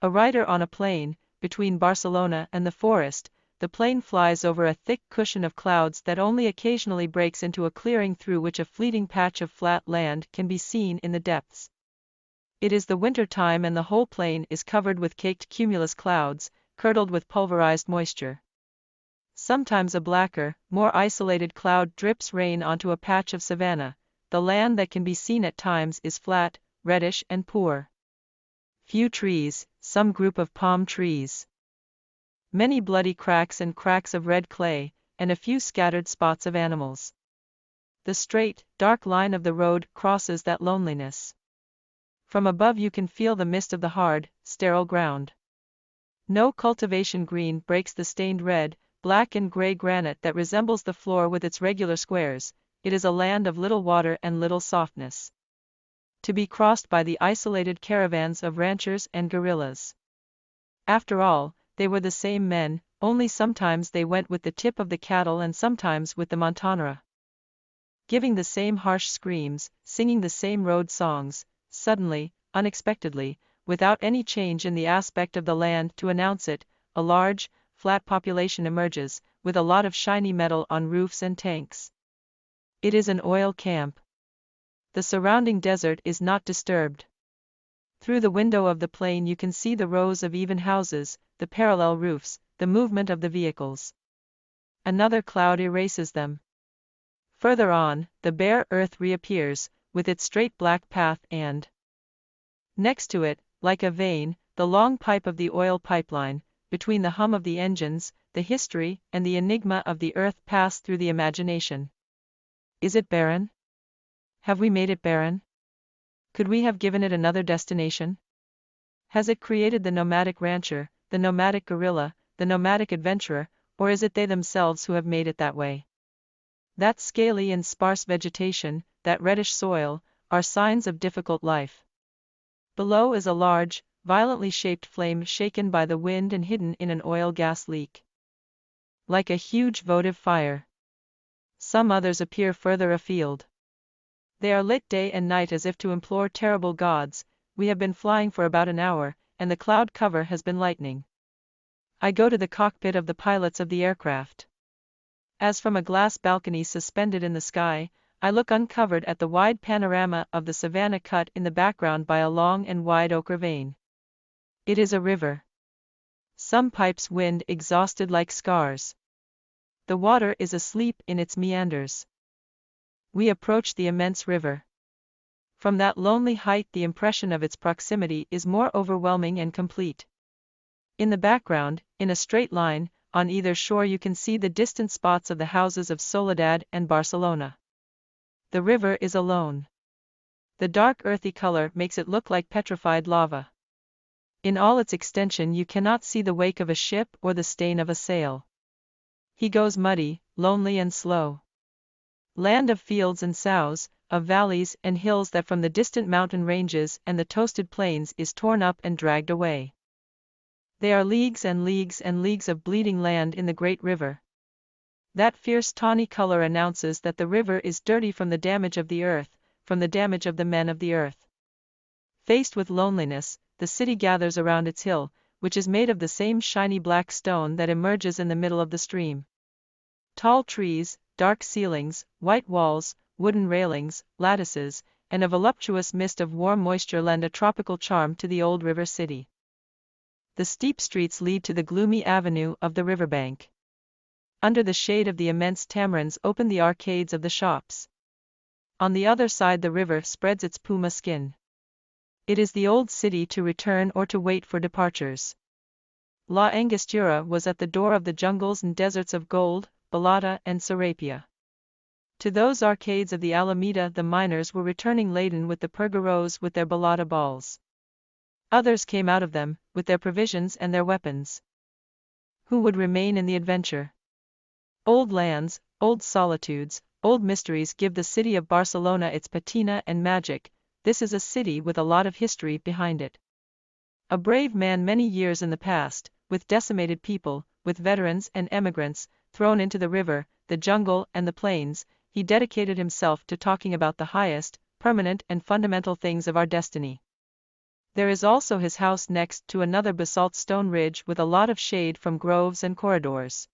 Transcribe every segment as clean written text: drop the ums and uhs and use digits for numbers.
A rider on a plane, between Barcelona and the forest, the plane flies over a thick cushion of clouds that only occasionally breaks into a clearing through which a fleeting patch of flat land can be seen in the depths. It is the winter time and the whole plain is covered with caked cumulus clouds, curdled with pulverized moisture. Sometimes a blacker, more isolated cloud drips rain onto a patch of savanna. The land that can be seen at times is flat, reddish and poor. Few trees, some group of palm trees. Many bloody cracks of red clay, and a few scattered spots of animals. The straight, dark line of the road crosses that loneliness. From above you can feel the mist of the hard, sterile ground. No cultivation green breaks the stained red, black and gray granite that resembles the floor with its regular squares. It is a land of little water and little softness, to be crossed by the isolated caravans of ranchers and guerrillas. After all, they were the same men, only sometimes they went with the tip of the cattle and sometimes with the montanara. Giving the same harsh screams, singing the same road songs, suddenly, unexpectedly, without any change in the aspect of the land to announce it, a large, flat population emerges, with a lot of shiny metal on roofs and tanks. It is an oil camp. The surrounding desert is not disturbed. Through the window of the plane you can see the rows of even houses, the parallel roofs, the movement of the vehicles. Another cloud erases them. Further on, the bare earth reappears, with its straight black path and, next to it, like a vein, the long pipe of the oil pipeline. Between the hum of the engines, the history and the enigma of the earth pass through the imagination. Is it barren? Have we made it barren? Could we have given it another destination? Has it created the nomadic rancher, the nomadic guerrilla, the nomadic adventurer, or is it they themselves who have made it that way? That scaly and sparse vegetation, that reddish soil, are signs of difficult life. Below is a large, violently shaped flame shaken by the wind and hidden in an oil-gas leak. Like a huge votive fire. Some others appear further afield. They are lit day and night as if to implore terrible gods. We have been flying for about an hour, and the cloud cover has been lightening. I go to the cockpit of the pilots of the aircraft. As from a glass balcony suspended in the sky, I look uncovered at the wide panorama of the savanna cut in the background by a long and wide ochre vein. It is a river. Some pipes wind exhausted like scars. The water is asleep in its meanders. We approach the immense river. From that lonely height the impression of its proximity is more overwhelming and complete. In the background, in a straight line, on either shore you can see the distant spots of the houses of Soledad and Barcelona. The river is alone. The dark earthy color makes it look like petrified lava. In all its extension you cannot see the wake of a ship or the stain of a sail. He goes muddy, lonely and slow. Land of fields and sows, of valleys and hills that from the distant mountain ranges and the toasted plains is torn up and dragged away. They are leagues and leagues and leagues of bleeding land in the great river. That fierce tawny color announces that the river is dirty from the damage of the earth, from the damage of the men of the earth. Faced with loneliness, the city gathers around its hill, which is made of the same shiny black stone that emerges in the middle of the stream. Tall trees, dark ceilings, white walls, wooden railings, lattices, and a voluptuous mist of warm moisture lend a tropical charm to the old river city. The steep streets lead to the gloomy avenue of the riverbank. Under the shade of the immense tamarinds open the arcades of the shops. On the other side the river spreads its puma skin. It is the old city to return or to wait for departures. La Angostura was at the door of the jungles and deserts of gold, Balata and Serapia. To those arcades of the Alameda the miners were returning laden with the pergaros with their Balata balls. Others came out of them, with their provisions and their weapons. Who would remain in the adventure? Old lands, old solitudes, old mysteries give the city of Barcelona its patina and magic. This is a city with a lot of history behind it. A brave man many years in the past, with decimated people, with veterans and emigrants, thrown into the river, the jungle and the plains, he dedicated himself to talking about the highest, permanent and fundamental things of our destiny. There is also his house next to another basalt stone ridge with a lot of shade from groves and corridors.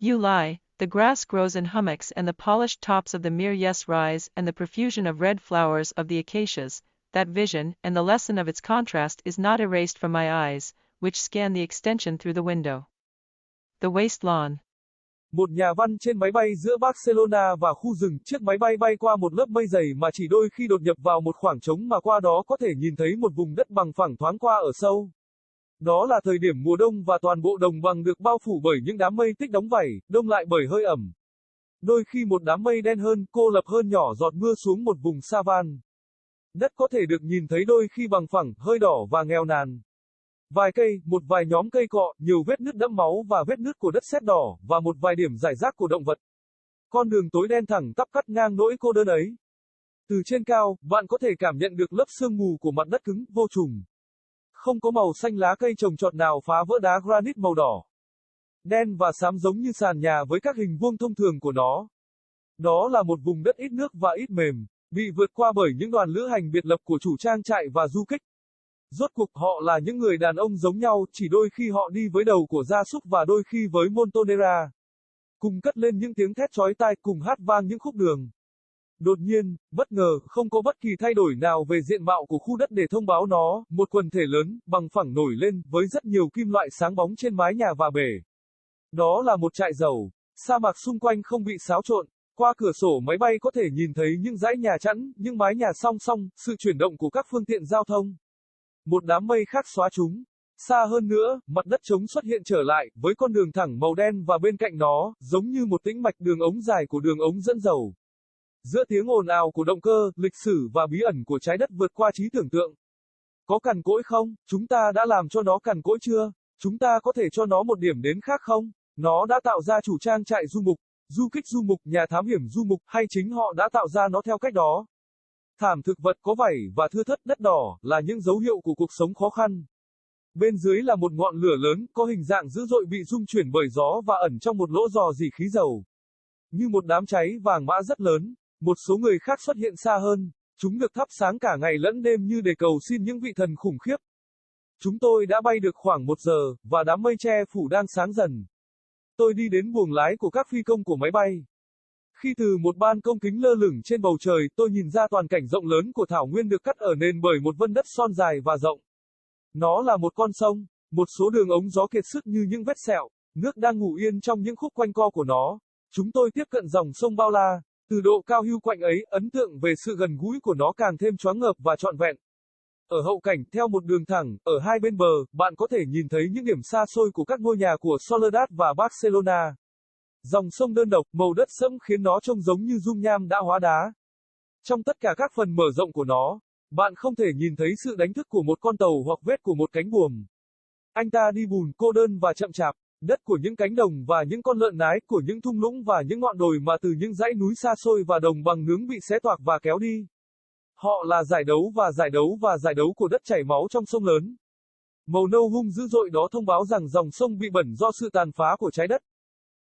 You lie, the grass grows in hummocks and the polished tops of the myrrhs rise and the profusion of red flowers of the acacias, that vision and the lesson of its contrast is not erased from my eyes, which scan the extension through the window. The waste lawn. Một nhà văn trên máy bay giữa Barcelona và khu rừng, chiếc máy bay bay qua một lớp mây dày mà chỉ đôi khi đột nhập vào một khoảng trống mà qua đó có thể nhìn thấy một vùng đất bằng phẳng thoáng qua ở sâu. Đó là thời điểm mùa đông và toàn bộ đồng bằng được bao phủ bởi những đám mây tích đóng vảy, đông lại bởi hơi ẩm. Đôi khi một đám mây đen hơn, cô lập hơn nhỏ giọt mưa xuống một vùng savan. Đất có thể được nhìn thấy đôi khi bằng phẳng, hơi đỏ và nghèo nàn. Vài cây, một vài nhóm cây cọ, nhiều vết nứt đẫm máu và vết nứt của đất sét đỏ, và một vài điểm rải rác của động vật. Con đường tối đen thẳng tắp cắt ngang nỗi cô đơn ấy. Từ trên cao, bạn có thể cảm nhận được lớp sương mù của mặt đất cứng, vô trùng. Không có màu xanh lá cây trồng trọt nào phá vỡ đá granite màu đỏ. Đen và xám giống như sàn nhà với các hình vuông thông thường của nó. Đó là một vùng đất ít nước và ít mềm, bị vượt qua bởi những đoàn lữ hành biệt lập của chủ trang trại và du kích. Rốt cuộc họ là những người đàn ông giống nhau, chỉ đôi khi họ đi với đầu của gia súc và đôi khi với montonera. Cùng cất lên những tiếng thét chói tai, cùng hát vang những khúc đường. Đột nhiên, bất ngờ, không có bất kỳ thay đổi nào về diện mạo của khu đất để thông báo nó, một quần thể lớn, bằng phẳng nổi lên, với rất nhiều kim loại sáng bóng trên mái nhà và bể. Đó là một trại dầu. Sa mạc xung quanh không bị xáo trộn. Qua cửa sổ máy bay có thể nhìn thấy những dãy nhà chẵn, những mái nhà song song, sự chuyển động của các phương tiện giao thông. Một đám mây khác xóa chúng. Xa hơn nữa, mặt đất trống xuất hiện trở lại, với con đường thẳng màu đen và bên cạnh nó, giống như một tĩnh mạch đường ống dài của đường ống dẫn dầu. Giữa tiếng ồn ào của động cơ, lịch sử và bí ẩn của trái đất vượt qua trí tưởng tượng. Có cằn cỗi không? Chúng ta đã làm cho nó cằn cỗi chưa? Chúng ta có thể cho nó một điểm đến khác không? Nó đã tạo ra chủ trang trại du mục, du kích du mục, nhà thám hiểm du mục, hay chính họ đã tạo ra nó theo cách đó? Thảm thực vật có vảy và thưa thớt đất đỏ là những dấu hiệu của cuộc sống khó khăn. Bên dưới là một ngọn lửa lớn, có hình dạng dữ dội bị rung chuyển bởi gió và ẩn trong một lỗ rò rỉ khí dầu. Như một đám cháy vàng mã rất lớn, một số người khác xuất hiện xa hơn. Chúng được thắp sáng cả ngày lẫn đêm như để cầu xin những vị thần khủng khiếp. Chúng tôi đã bay được khoảng 1 giờ, và đám mây che phủ đang sáng dần. Tôi đi đến buồng lái của các phi công của máy bay. Khi từ một ban công kính lơ lửng trên bầu trời, tôi nhìn ra toàn cảnh rộng lớn của thảo nguyên được cắt ở nền bởi một vân đất son dài và rộng. Nó là một con sông, một số đường ống gió kiệt sức như những vết sẹo, nước đang ngủ yên trong những khúc quanh co của nó. Chúng tôi tiếp cận dòng sông bao la, từ độ cao hưu quạnh ấy, ấn tượng về sự gần gũi của nó càng thêm choáng ngợp và trọn vẹn. Ở hậu cảnh, theo một đường thẳng, ở hai bên bờ, bạn có thể nhìn thấy những điểm xa xôi của các ngôi nhà của Soledad và Barcelona. Dòng sông đơn độc, màu đất sẫm khiến nó trông giống như dung nham đã hóa đá. Trong tất cả các phần mở rộng của nó, bạn không thể nhìn thấy sự đánh thức của một con tàu hoặc vết của một cánh buồm. Anh ta đi bùn, cô đơn và chậm chạp, đất của những cánh đồng và những con lợn nái, của những thung lũng và những ngọn đồi mà từ những dãy núi xa xôi và đồng bằng nướng bị xé toạc và kéo đi. Họ là giải đấu và giải đấu và giải đấu của đất chảy máu trong sông lớn. Màu nâu hung dữ dội đó thông báo rằng dòng sông bị bẩn do sự tàn phá của trái đất.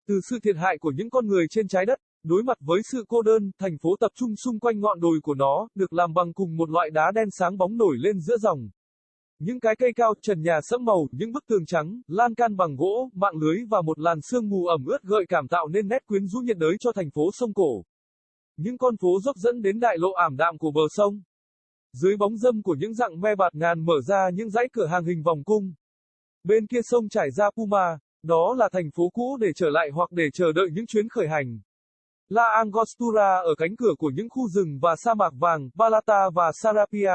Từ sự thiệt hại của những con người trên trái đất, đối mặt với sự cô đơn, thành phố tập trung xung quanh ngọn đồi của nó, được làm bằng cùng một loại đá đen sáng bóng nổi lên giữa dòng. Những cái cây cao, trần nhà sẫm màu, những bức tường trắng, lan can bằng gỗ, mạng lưới và một làn sương mù ẩm ướt gợi cảm tạo nên nét quyến rũ nhiệt đới cho thành phố sông cổ. Những con phố dốc dẫn đến đại lộ ảm đạm của bờ sông. Dưới bóng râm của những dặng me bạt ngàn mở ra những dãy cửa hàng hình vòng cung. Bên kia sông trải ra Puma, đó là thành phố cũ để trở lại hoặc để chờ đợi những chuyến khởi hành. La Angostura ở cánh cửa của những khu rừng và sa mạc vàng, Balata và Sarapia.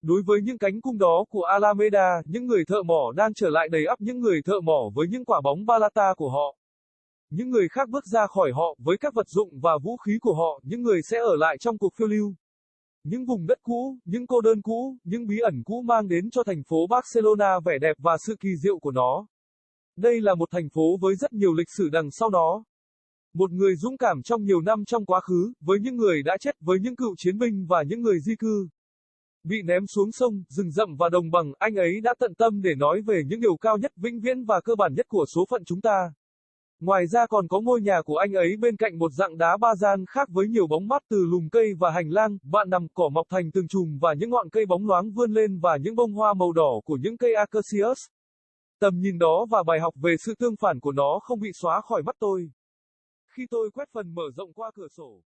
Đối với những cánh cung đó của Alameda, những người thợ mỏ đang trở lại đầy ắp những người thợ mỏ với những quả bóng Balata của họ. Những người khác bước ra khỏi họ với các vật dụng và vũ khí của họ, những người sẽ ở lại trong cuộc phiêu lưu. Những vùng đất cũ, những cô đơn cũ, những bí ẩn cũ mang đến cho thành phố Barcelona vẻ đẹp và sự kỳ diệu của nó. Đây là một thành phố với rất nhiều lịch sử đằng sau nó. Một người dũng cảm trong nhiều năm trong quá khứ, với những người đã chết, với những cựu chiến binh và những người di cư. Bị ném xuống sông, rừng rậm và đồng bằng, anh ấy đã tận tâm để nói về những điều cao nhất, vĩnh viễn và cơ bản nhất của số phận chúng ta. Ngoài ra còn có ngôi nhà của anh ấy bên cạnh một dạng đá ba gian khác với nhiều bóng mát từ lùm cây và hành lang, bạn nằm cỏ mọc thành từng chùm và những ngọn cây bóng loáng vươn lên và những bông hoa màu đỏ của những cây acacias. Tầm nhìn đó và bài học về sự tương phản của nó không bị xóa khỏi mắt tôi. Khi tôi quét phần mở rộng qua cửa sổ.